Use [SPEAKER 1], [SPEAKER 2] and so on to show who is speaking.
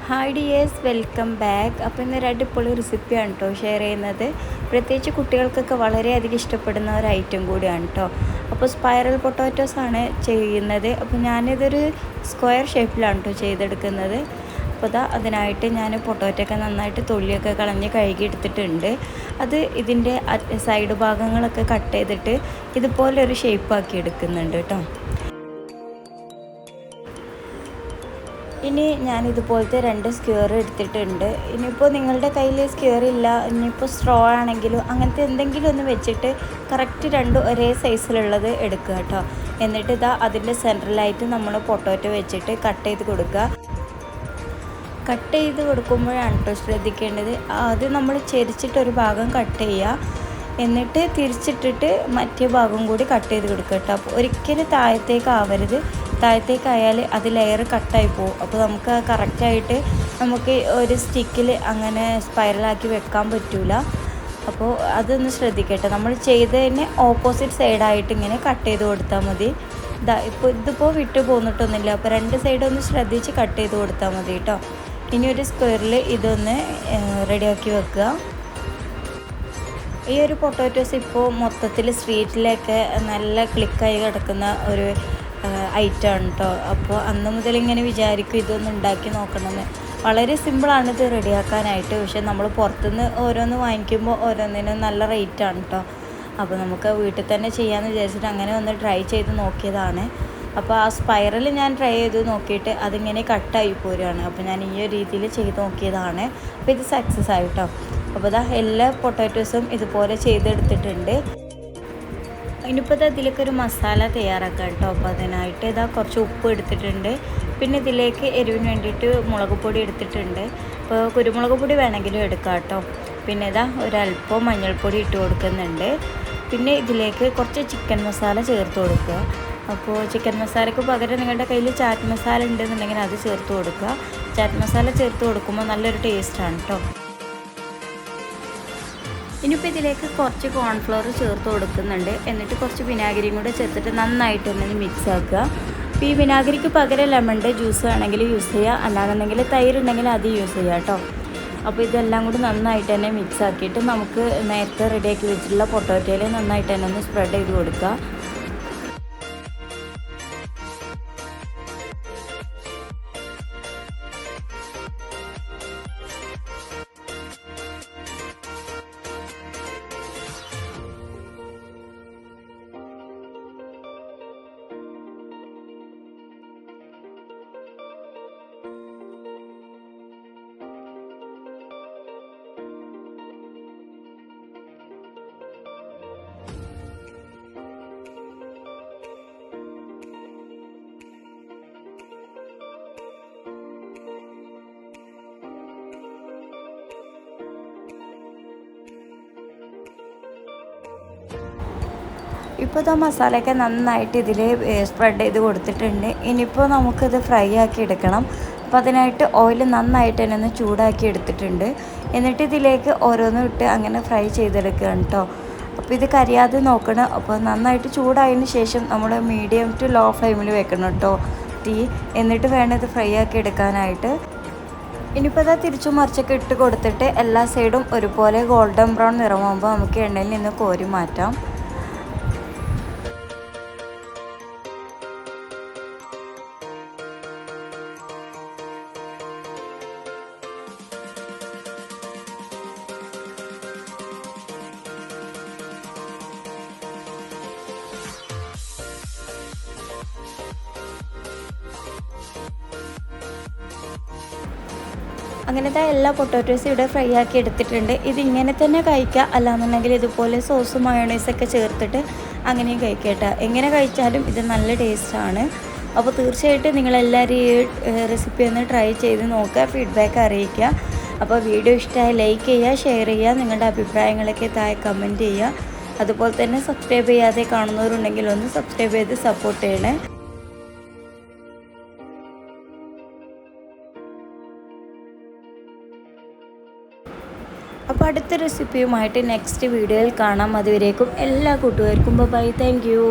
[SPEAKER 1] Hi dears, welcome back. അപ്പോൾ ഇന്നൊരു അടിപൊളി റെസിപ്പിയാണ് കേട്ടോ ഷെയർ ചെയ്യുന്നത്. പ്രത്യേകിച്ച് കുട്ടികൾക്കൊക്കെ വളരെയധികം ഇഷ്ടപ്പെടുന്ന ഒരു ഐറ്റം കൂടിയാണ് കേട്ടോ. അപ്പോൾ സ്പൈറൽ പൊട്ടാറ്റോസാണ് ചെയ്യുന്നത്. അപ്പോൾ ഞാനിതൊരു സ്ക്വയർ ഷേപ്പിലാണ് കേട്ടോ ചെയ്തെടുക്കുന്നത്. അപ്പോൾ അതിനായിട്ട് ഞാൻ പൊട്ടാറ്റോ നന്നായിട്ട് തൊലിയൊക്കെ കളഞ്ഞ് കഴുകി എടുത്തിട്ടുണ്ട്. അത് ഇതിൻ്റെ സൈഡ് ഭാഗങ്ങളൊക്കെ കട്ട് ചെയ്തിട്ട് ഇതുപോലെ ഒരു ഷേപ്പാക്കി എടുക്കുന്നുണ്ട് കേട്ടോ. ഇനി ഞാനിതുപോലത്തെ 2 സ്ക്വയർ എടുത്തിട്ടുണ്ട്. ഇനിയിപ്പോൾ നിങ്ങളുടെ കയ്യിൽ സ്ക്വയർ ഇല്ല, ഇനിയിപ്പോൾ സ്ട്രോ ആണെങ്കിലും അങ്ങനത്തെ എന്തെങ്കിലും ഒന്ന് വെച്ചിട്ട് കറക്റ്റ് 2 ഒരേ സൈസിലുള്ളത് എടുക്കുക കേട്ടോ. എന്നിട്ട് അതിൻ്റെ സെൻട്രലായിട്ട് നമ്മൾ പൊട്ടാറ്റോ വെച്ചിട്ട് കട്ട് ചെയ്ത് കൊടുക്കുക. കട്ട് ചെയ്ത് കൊടുക്കുമ്പോഴാണ് കേട്ടോ ശ്രദ്ധിക്കേണ്ടത്, ആദ്യം നമ്മൾ ചെരിച്ചിട്ടൊരു ഭാഗം കട്ട് ചെയ്യുക, എന്നിട്ട് തിരിച്ചിട്ടിട്ട് മറ്റേ ഭാഗം കൂടി കട്ട് ചെയ്ത് കൊടുക്കുക കേട്ടോ. അപ്പോൾ ഒരിക്കലും താഴത്തേക്ക് താഴത്തേക്കായാൽ അത് ലെയർ കട്ടായി പോകും. അപ്പോൾ നമുക്ക് കറക്റ്റായിട്ട് നമുക്ക് ഒരു സ്റ്റിക്കിൽ അങ്ങനെ സ്പൈറലാക്കി വെക്കാൻ പറ്റില്ല. അപ്പോൾ അതൊന്ന് ശ്രദ്ധിക്കട്ടെ. നമ്മൾ ചെയ്തതിന് ഓപ്പോസിറ്റ് സൈഡായിട്ട് ഇങ്ങനെ കട്ട് ചെയ്ത് കൊടുത്താൽ മതി. ഇതിപ്പോൾ വിട്ടു പോന്നിട്ടൊന്നുമില്ല. അപ്പോൾ 2 സൈഡും ഒന്ന് ശ്രദ്ധിച്ച് കട്ട് ചെയ്ത് കൊടുത്താൽ മതി കേട്ടോ. ഇനി ഒരു സ്ക്വയറിൽ ഇതൊന്ന് റെഡിയാക്കി വെക്കുക. ഈ ഒരു പൊട്ടാറ്റോസ് ഇപ്പോൾ മൊത്തത്തിൽ സ്ട്രീറ്റിലൊക്കെ നല്ല ക്ലിക്കായി കിടക്കുന്ന ഒരു ഐറ്റമാണ് കേട്ടോ. അപ്പോൾ അന്ന് മുതൽ ഇങ്ങനെ വിചാരിക്കും ഇതൊന്ന് ഉണ്ടാക്കി നോക്കണമെന്ന്. വളരെ സിമ്പിളാണ് ഇത് റെഡിയാക്കാനായിട്ട്. പക്ഷെ നമ്മൾ പുറത്തുനിന്ന് ഓരോന്ന് വാങ്ങിക്കുമ്പോൾ ഓരോന്നിനും നല്ല റേറ്റാണ് കേട്ടോ. അപ്പോൾ നമുക്ക് വീട്ടിൽ തന്നെ ചെയ്യാമെന്ന് വിചാരിച്ചിട്ട് അങ്ങനെ ഒന്ന് ട്രൈ ചെയ്ത് നോക്കിയതാണ്. അപ്പോൾ ആ സ്പൈറൽ ഞാൻ ട്രൈ ചെയ്ത് നോക്കിയിട്ട് അതിങ്ങനെ കട്ടായി പോരുകയാണ്. അപ്പോൾ ഞാൻ ഈ ഒരു രീതിയിൽ ചെയ്ത് നോക്കിയതാണ്. അപ്പോൾ ഇത് സക്സസ് ആയിട്ടോ. അപ്പോൾ എല്ലാ പൊട്ടാറ്റോസും ഇതുപോലെ ചെയ്തെടുത്തിട്ടുണ്ട്. ഇനിയിപ്പോൾ ഇതിലേക്ക് ഒരു മസാല തയ്യാറാക്കാം കേട്ടോ. അപ്പോൾ അതിനായിട്ട് കുറച്ച് ഉപ്പ് എടുത്തിട്ടുണ്ട്. പിന്നെ ഇതിലേക്ക് എരിവിന് വേണ്ടിയിട്ട് മുളക് പൊടി എടുത്തിട്ടുണ്ട്. അപ്പോൾ കുരുമുളക് പൊടി വേണമെങ്കിലും എടുക്കാം കേട്ടോ. പിന്നെ ഒരല്പം മഞ്ഞൾപ്പൊടി ഇട്ട് കൊടുക്കുന്നുണ്ട്. പിന്നെ ഇതിലേക്ക് കുറച്ച് ചിക്കൻ മസാല ചേർത്ത് കൊടുക്കുക. അപ്പോൾ ചിക്കൻ മസാലയ്ക്ക് പകരം നിങ്ങളുടെ കയ്യിൽ ചാറ്റ് മസാല ഉണ്ടെന്നുണ്ടെങ്കിൽ അത് ചേർത്ത് കൊടുക്കുക. ചാറ്റ് മസാല ചേർത്ത് കൊടുക്കുമ്പോൾ നല്ലൊരു ടേസ്റ്റാണ് കേട്ടോ. ഇനിയിപ്പോൾ ഇതിലേക്ക് കുറച്ച് കോൺഫ്ലവർ ചേർത്ത് കൊടുക്കുന്നുണ്ട്. എന്നിട്ട് കുറച്ച് വിനാഗിരിയും കൂടെ ചേർത്തിട്ട് നന്നായിട്ട് തന്നെ മിക്സ് ആക്കുക. അപ്പോൾ ഈ വിനാഗിരിക്ക് പകരം ലെമണിൻ്റെ ജ്യൂസ് വേണമെങ്കിൽ യൂസ് ചെയ്യുക, അല്ലാന്നുണ്ടെങ്കിൽ തൈര് ഉണ്ടെങ്കിൽ അത് യൂസ് ചെയ്യുക കേട്ടോ. അപ്പോൾ ഇതെല്ലാം കൂടി നന്നായിട്ട് തന്നെ മിക്സ് ആക്കിയിട്ട് നമുക്ക് നേരത്തെ റെഡിയാക്കി വെച്ചിട്ടുള്ള പൊട്ടാറ്റോയിൽ നന്നായിട്ട് തന്നെ ഒന്ന് സ്പ്രെഡ് ചെയ്ത് കൊടുക്കുക. ഇപ്പോൾ മസാലയൊക്കെ നന്നായിട്ട് ഇതിൽ സ്പ്രെഡ് ചെയ്ത് കൊടുത്തിട്ടുണ്ട്. ഇനിയിപ്പോൾ നമുക്കിത് ഫ്രൈ ആക്കി എടുക്കണം. അപ്പോൾ അതിനായിട്ട് ഓയിൽ നന്നായിട്ട് തന്നെ ഒന്ന് ചൂടാക്കി എടുത്തിട്ടുണ്ട്. എന്നിട്ട് ഇതിലേക്ക് ഓരോന്നും ഇട്ട് അങ്ങനെ ഫ്രൈ ചെയ്തെടുക്കുകയാണ് കേട്ടോ. അപ്പോൾ ഇത് കരിയാതെ നോക്കണം. അപ്പോൾ നന്നായിട്ട് ചൂടായതിന് ശേഷം നമ്മൾ മീഡിയം ടു ലോ ഫ്ലെയിമിൽ വെക്കണം കേട്ടോ തീ. എന്നിട്ട് വേണം ഇത് ഫ്രൈ ആക്കി എടുക്കാനായിട്ട്. ഇനിയിപ്പോൾ തിരിച്ചും മറിച്ചൊക്കെ ഇട്ട് കൊടുത്തിട്ട് എല്ലാ സൈഡും ഒരുപോലെ ഗോൾഡൻ ബ്രൗൺ നിറമാകുമ്പോൾ നമുക്ക് എണ്ണയിൽ നിന്ന് കോരി മാറ്റാം. അങ്ങനത്തെ എല്ലാ പൊട്ടാറ്റോസും ഇവിടെ ഫ്രൈ ആക്കി എടുത്തിട്ടുണ്ട്. ഇത് ഇങ്ങനെ തന്നെ കഴിക്കുക, അല്ലാന്നുണ്ടെങ്കിൽ ഇതുപോലെ സോസും മയോണൈസൊക്കെ ചേർത്തിട്ട് അങ്ങനെയും കഴിക്കുക കേട്ടോ. എങ്ങനെ കഴിച്ചാലും ഇത് നല്ല ടേസ്റ്റാണ്. അപ്പോൾ തീർച്ചയായിട്ടും നിങ്ങളെല്ലാവരും ഈ റെസിപ്പി ഒന്ന് ട്രൈ ചെയ്ത് നോക്കുക, ഫീഡ്ബാക്ക് അറിയിക്കുക. അപ്പോൾ വീഡിയോ ഇഷ്ടമായി ലൈക്ക് ചെയ്യുക, ഷെയർ ചെയ്യുക, നിങ്ങളുടെ അഭിപ്രായങ്ങളൊക്കെ താഴെ കമൻറ്റ് ചെയ്യുക. അതുപോലെ തന്നെ സബ്സ്ക്രൈബ് ചെയ്യാതെ കാണുന്നവരുണ്ടെങ്കിൽ ഒന്ന് സബ്സ്ക്രൈബ് ചെയ്ത് സപ്പോർട്ട് ചെയ്യണേ. അപ്പോൾ അടുത്ത റെസിപ്പിയുമായിട്ട് നെക്സ്റ്റ് വീഡിയോയിൽ കാണാം. അതുവരേക്കും എല്ലാ കൂട്ടുകാർക്കും ബൈ. Thank you.